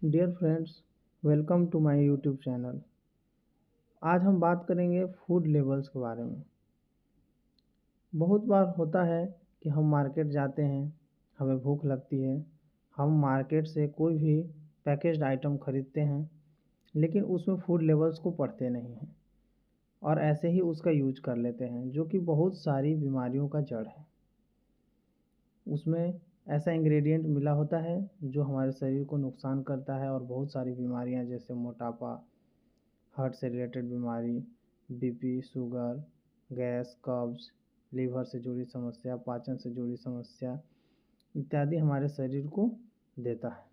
Dear friends, welcome to my YouTube channel. आज हम बात करेंगे फूड लेबल्स के बारे में। बहुत बार होता है कि हम मार्केट जाते हैं, हमें भूख लगती है, हम मार्केट से कोई भी पैकेज्ड आइटम खरीदते हैं, लेकिन उसमें फूड लेबल्स को पढ़ते नहीं हैं और ऐसे ही उसका यूज कर लेते हैं, जो कि बहुत सारी बीमारियों का जड़ है। उसमें ऐसा इंग्रेडिएंट मिला होता है जो हमारे शरीर को नुकसान करता है और बहुत सारी बीमारियां जैसे मोटापा, हार्ट से रिलेटेड बीमारी, बीपी, शुगर, गैस, कब्ज, लीवर से जुड़ी समस्या, पाचन से जुड़ी समस्या इत्यादि हमारे शरीर को देता है।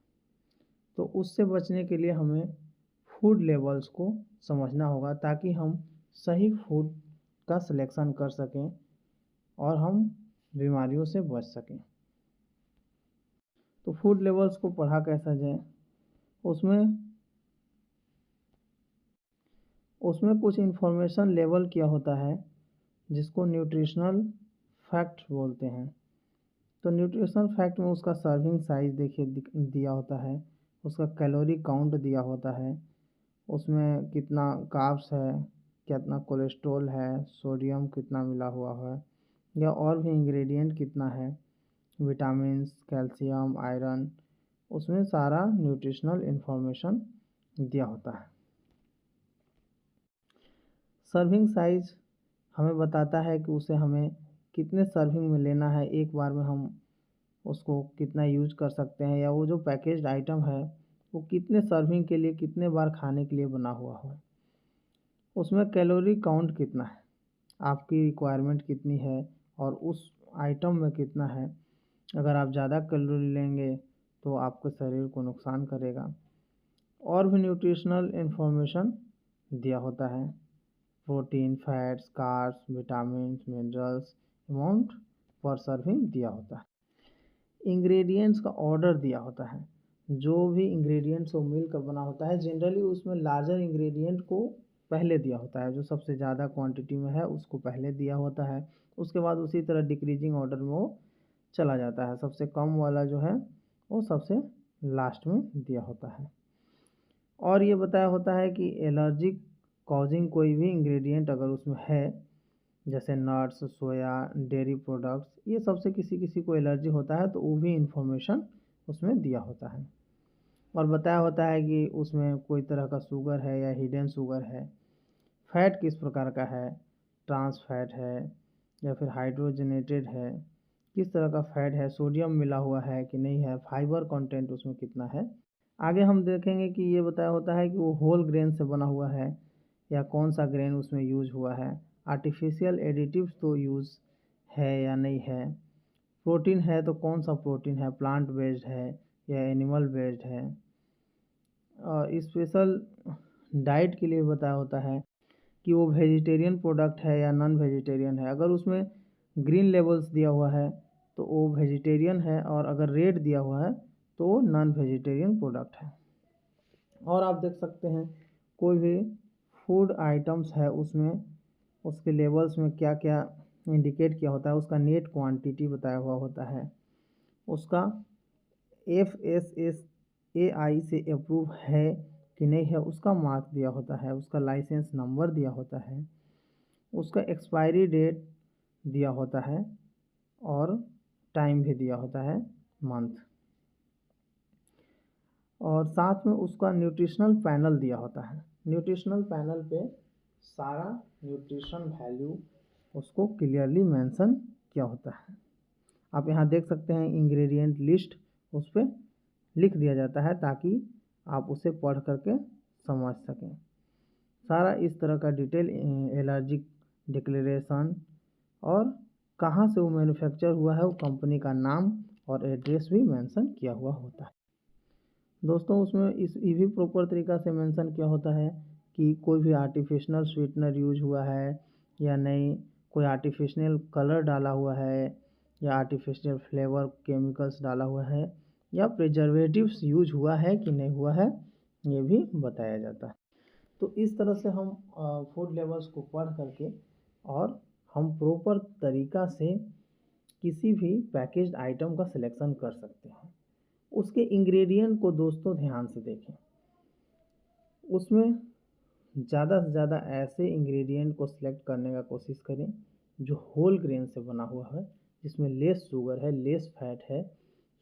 तो उससे बचने के लिए हमें फूड लेबल्स को समझना होगा ताकि हम सही फूड का सिलेक्शन कर सकें और हम बीमारियों से बच सकें। तो फूड लेबल्स को पढ़ा कैसा जाए? उसमें कुछ इन्फॉर्मेशन लेबल किया होता है जिसको न्यूट्रिशनल फैक्ट बोलते हैं। तो न्यूट्रिशनल फैक्ट में उसका सर्विंग साइज देखिए दिया होता है, उसका कैलोरी काउंट दिया होता है, उसमें कितना कार्ब्स है, कितना कोलेस्ट्रॉल है, सोडियम कितना मिला हुआ है या और भी इंग्रेडिएंट कितना है, विटामिन्स, कैल्शियम, आयरन, उसमें सारा न्यूट्रिशनल इन्फॉर्मेशन दिया होता है। सर्विंग साइज हमें बताता है कि उसे हमें कितने सर्विंग में लेना है, एक बार में हम उसको कितना यूज कर सकते हैं, या वो जो पैकेज्ड आइटम है वो कितने सर्विंग के लिए, कितने बार खाने के लिए बना हुआ है। उसमें कैलोरी काउंट कितना है, आपकी रिक्वायरमेंट कितनी है और उस आइटम में कितना है। अगर आप ज़्यादा कैलोरी लेंगे तो आपके शरीर को नुकसान करेगा। और भी न्यूट्रिशनल इन्फॉर्मेशन दिया होता है, protein, fats, carbs, vitamins, minerals, amount पर सर्विंग दिया होता है। इंग्रेडिएंट्स का ऑर्डर दिया होता है, जो भी इंग्रेडिएंट्स वो मिलकर बना होता है जनरली उसमें लार्जर इंग्रेडिएंट को पहले दिया होता है, जो सबसे ज़्यादा क्वांटिटी में है उसको पहले दिया होता है। उसके बाद उसी तरह डिक्रीजिंग ऑर्डर में वो चला जाता है, सबसे कम वाला जो है वो सबसे लास्ट में दिया होता है। और ये बताया होता है कि एलर्जिक कॉजिंग कोई भी इंग्रेडिएंट अगर उसमें है, जैसे नट्स, सोया, डेयरी प्रोडक्ट्स, ये सबसे किसी किसी को एलर्जी होता है तो वो भी इंफॉर्मेशन उसमें दिया होता है। और बताया होता है कि उसमें कोई तरह का शुगर है या हिडन शुगर है, फैट किस प्रकार का है, ट्रांस फैट है या फिर हाइड्रोजनेटेड है, किस तरह का फैट है, सोडियम मिला हुआ है कि नहीं है, फाइबर कंटेंट उसमें कितना है। आगे हम देखेंगे कि ये बताया होता है कि वो होल ग्रेन से बना हुआ है या कौन सा ग्रेन उसमें यूज हुआ है, आर्टिफिशियल एडिटिव्स तो यूज़ है या नहीं है, प्रोटीन है तो कौन सा प्रोटीन है, प्लांट बेस्ड है या एनिमल बेस्ड है। स्पेशल डाइट के लिए बताया होता है कि वो वेजिटेरियन प्रोडक्ट है या नॉन वेजिटेरियन है। अगर उसमें ग्रीन लेबल्स दिया हुआ है तो वो वेजिटेरियन है, और अगर रेड दिया हुआ है तो वो नॉन वेजिटेरियन प्रोडक्ट है। और आप देख सकते हैं कोई भी फूड आइटम्स है उसमें उसके लेबल्स में क्या क्या इंडिकेट किया होता है, उसका नेट क्वांटिटी बताया हुआ होता है, उसका FSSAI से अप्रूव है कि नहीं है उसका मार्क दिया होता है, उसका लाइसेंस नंबर दिया होता है, उसका एक्सपायरी डेट दिया होता है और टाइम भी दिया होता है, मंथ। और साथ में उसका न्यूट्रिशनल पैनल दिया होता है। न्यूट्रिशनल पैनल पे सारा न्यूट्रिशन वैल्यू उसको क्लियरली मेंशन किया होता है। आप यहाँ देख सकते हैं इंग्रेडिएंट लिस्ट उस पर लिख दिया जाता है ताकि आप उसे पढ़ करके समझ सकें। सारा इस तरह का डिटेल एलर्जिक डिक्लेरेशन और कहाँ से वो मैन्युफैक्चर हुआ है, वो कंपनी का नाम और एड्रेस भी मेंशन किया हुआ होता है। दोस्तों उसमें ये भी प्रॉपर तरीक़ा से मेंशन किया होता है कि कोई भी आर्टिफिशियल स्वीटनर यूज हुआ है या नहीं, कोई आर्टिफिशियल कलर डाला हुआ है या आर्टिफिशियल फ्लेवर केमिकल्स डाला हुआ है या प्रिजर्वेटिव्स यूज हुआ है कि नहीं हुआ है, ये भी बताया जाता है। तो इस तरह से हम फूड लेबल्स को पढ़ करके और हम प्रॉपर तरीक़ा से किसी भी पैकेज्ड आइटम का सिलेक्शन कर सकते हैं। उसके इंग्रेडिएंट को दोस्तों ध्यान से देखें। उसमें ज़्यादा से ज़्यादा ऐसे इंग्रेडिएंट को सिलेक्ट करने का कोशिश करें जो होल ग्रेन से बना हुआ है, जिसमें लेस शुगर है, लेस फैट है,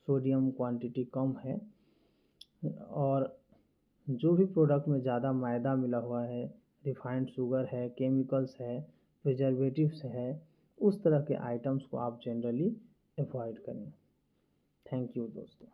सोडियम क्वांटिटी कम है, और जो भी प्रोडक्ट में ज़्यादा मैदा मिला हुआ है, रिफाइंड शुगर है, केमिकल्स है, प्रिजर्वेटिव्स है, उस तरह के आइटम्स को आप जनरली अवॉइड करें। थैंक यू दोस्तों।